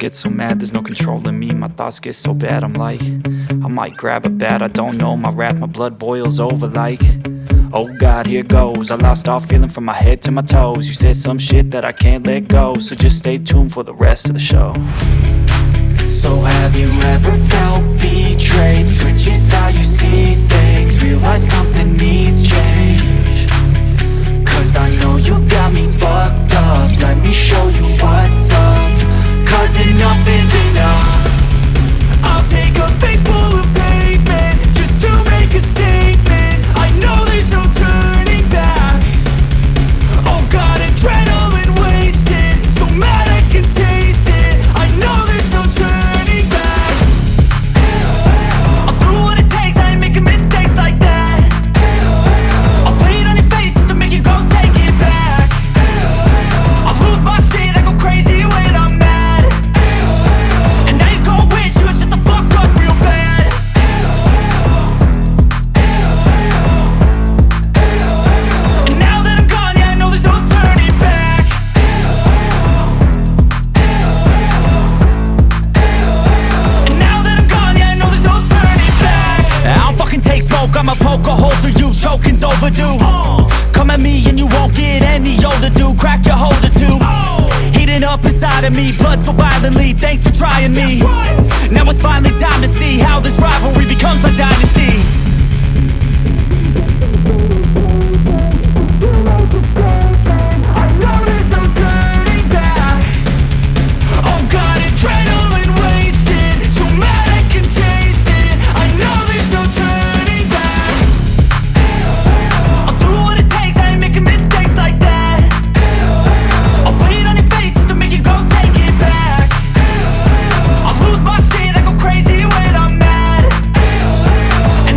get so mad, there's no controlling me. My thoughts get so bad, I'm like, I might grab a bat, I don't know. My wrath, my blood boils over like, oh God, here goes. I lost all feeling from my head to my toes. You said some shit that I can't let go, so just stay tuned for the rest of the show. So have you ever felt betrayed? Switches how you see things, realize something needs change. Cause I know you got me fucked up, let me show you what's up. Cause enough is enough. I'll take a face full of pavement just to make a statement. I know there's no turning back. Oh God, adrenaline wasted, so mad I can taste it. I know there's no turning back. I'll do what it takes, I ain't making mistakes like that. I'll bleed on your face just to make you go take it back. I'll lose my shit, I go crazy when I'm mad. And now you go wish you would shut the fuck up real bad. And now that I'm gone, yeah, I know there's no turning back. And now that I'm gone, yeah, I know there's no turning back. I don't fucking take smoke, I'ma poke a hole through you, choking's overdue. Come at me and you won't get any older, dude. Crack your holder too. Heating up inside of me, blood so violently. Thanks for trying me. Now it's finally time to see how this rivalry becomes a dynasty. I know there's no turning back. Oh God, adrenaline wasted, so mad I can taste it. I know there's no turning back. I'll do what it takes, I ain't making mistakes like that. I'll bleed on your face just to make you go take it back. I'll lose my shit, I go crazy when I'm mad. And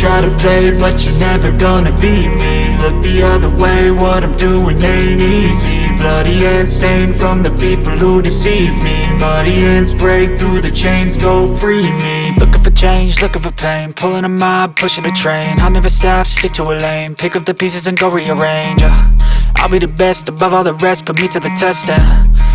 try to play, but you're never gonna beat me. Look the other way, what I'm doing ain't easy. Bloody hands stained from the people who deceive me. Muddy hands break through the chains, go free me. Looking for change, looking for pain, pulling a mob, pushing a train. I'll never stop, stick to a lane, pick up the pieces and go rearrange. I'll be the best above all the rest, put me to the test and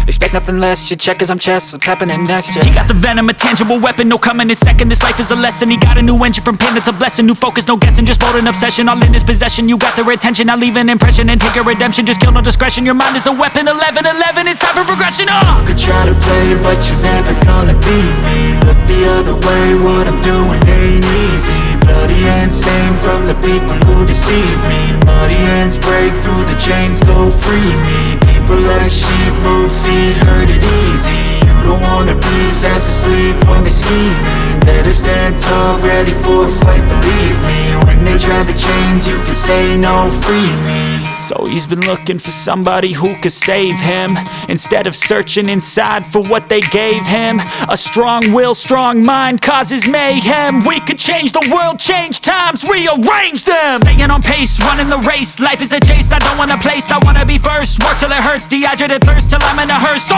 expect nothing less, your check is I'm chess, what's happening next, yeah. He got the venom, a tangible weapon, no coming in second. This life is a lesson, he got a new engine from pain, it's a blessing. New focus, no guessing, just bold and obsession, all in his possession. You got their attention, I'll leave an impression and take your redemption. Just kill, no discretion, your mind is a weapon. 11-11, it's time for progression, You could try to play, but you're never gonna beat me. Look the other way, what I'm doing ain't easy. Bloody hands stained from the people who deceive me. Muddy hands break through the chains, go free me. People like sheep move feet, hurt it easy. You don't wanna be fast asleep when they scheming. Better stand tall, ready for a fight, believe me. When they try the chains, you can say no, free me. So he's been looking for somebody who could save him, instead of searching inside for what they gave him. A strong will, strong mind causes mayhem. We could change the world, change times, rearrange them. Staying on pace, running the race. Life is a chase, I don't want a place, I wanna be first. Work till it hurts, dehydrated thirst till I'm in a hearse.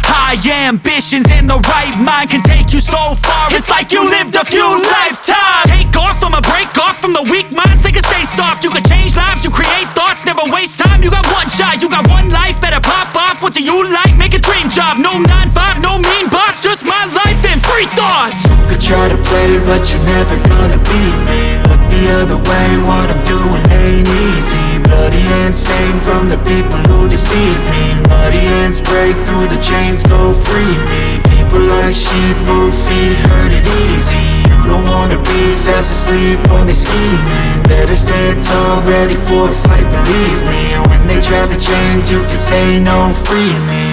High ambitions in the right mind can take you so far. It's like you lived a few lifetimes. Take off, I'ma break off from the weak minds. They can stay soft, you can change lives, you create thoughts, never waste time. You got one shot, you got one life, better pop off. What do you like? Make a dream job. No 9-5, no mean boss, just my life and free thoughts. You could try to play, but you're never gonna beat me. Look the other way, what I'm doing ain't easy. Bloody hands stained from the people who deceive me. Muddy hands break through the chains, go free me. People like sheep move feet, hurt it easy. You don't wanna be fast asleep when they scheming. Better stand tall, ready for a fight, believe me. When they try the chains, you can say no, free me.